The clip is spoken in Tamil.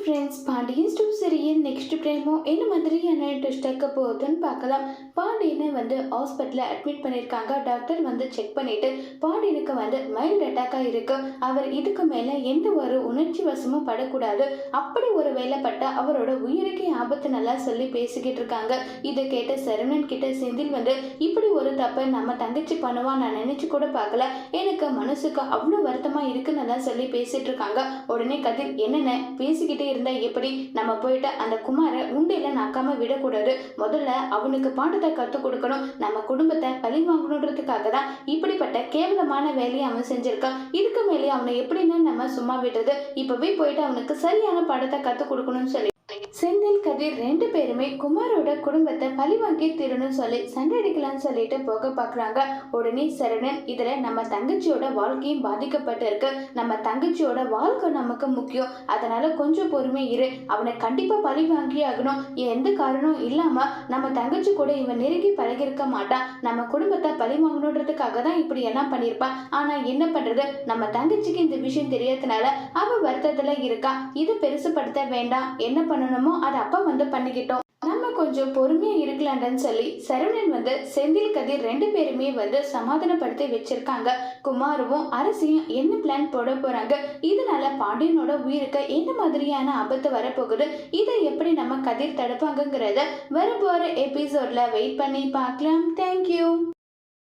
Friends, Pandian store serial next promo என்ன மாதிரியான ட்விஸ்ட் ஆக்க போகுதுன்னு பார்க்கலாம். பாண்டியனை ஹாஸ்பிட்டலில் அட்மிட் பண்ணியிருக்காங்க. டாக்டர் செக் பண்ணிட்டு பாண்டியனுக்கு மைல்ட் அட்டாக்காக இருக்கு. அவர் இதுக்கு மேலே எந்த ஒரு உணர்ச்சி வசமும் படக்கூடாது. அப்படி ஒரு வேலை பட்டா அவரோட உயிருக்கே ஆபத்து நல்லா சொல்லி பேசிக்கிட்டு இருக்காங்க. இதை கேட்ட சரவணன் கிட்ட செந்தில் இப்படி ஒரு தப்பை நம்ம தங்கச்சி பண்ணுவா நான் நினைச்சு கூட பார்க்கல. எனக்கு மனசுக்கு அவ்வளோ வருத்தமா இருக்குன்னு நல்லா சொல்லி பேசிட்டு இருக்காங்க. உடனே கதிர் என்னென்ன பேசிக்கிட்டே இருந்தா எப்படி, நம்ம போயிட்டு அந்த குமாரை உண்டையில நாக்காம விடக்கூடாது. முதல்ல அவனுக்கு பாடத்தை கற்றுக் கொடுக்கணும். நம்ம குடும்பத்தை பழி வாங்கணுன்றதுக்காக தான் இப்படிப்பட்ட கேவலமான வேலையை அவன் செஞ்சிருக்கான். இதுக்கு மேலே அவனை எப்படின்னு நம்ம சும்மா விடுறது. இப்பவே போயிட்டு அவனுக்கு சரியான பாடத்தை கற்றுக் கொடுக்கணும்னு சொல்லி செந்தில் கதிர் ரெண்டு பேருமே குமாரோட குடும்பத்தை பழி வாங்கி திருன்னு சொல்லி சண்டை அடிக்கலாம்னு சொல்லிட்டு போக பாக்குறாங்க. உடனே சரவணன் இதுல நம்ம தங்கச்சியோட வாழ்க்கையும் பாதிக்கப்பட்டு இருக்கு. நம்ம தங்கச்சியோட வாழ்க்கை நமக்கு முக்கியம். அதனால கொஞ்சம் பொறுமை இரு. அவனை கண்டிப்பா பழி வாங்கி ஆகணும். எந்த காரணம் இல்லாம நம்ம தங்கச்சி கூட இவன் நெருங்கி பழகிருக்க மாட்டான். நம்ம குடும்பத்தை பழி வாங்கணுன்றதுக்காக தான் இப்படி எல்லாம் பண்ணிருப்பான். ஆனா என்ன பண்றது, நம்ம தங்கச்சிக்கு இந்த விஷயம் தெரியாதனால அவ வருத்தத்துல இருக்கா. இது பெருசுப்படுத்த வேண்டாம். என்ன பண்ணணுமோ அதை அப்பா பண்ணிக்கிட்டோம். நம்ம கொஞ்சம் பொறுமையா இருக்கலாம்னு சொல்லி சரவணன் செந்தில் கதிர் ரெண்டு பேருமே சமாதானப்படுத்தி வச்சிருக்காங்க. குமாரவும் அரசியும் என்ன பிளான் போட போறாங்க, இதனால பாண்டியனோட உயிருக்கு என்ன மாதிரியான ஆபத்து வரப்போகுது, இதை எப்படி நம்ம கதிர் தடுப்பாங்கிறத வரப்போற எபிசோட்ல வெயிட் பண்ணி பார்க்கலாம். தேங்க்யூ.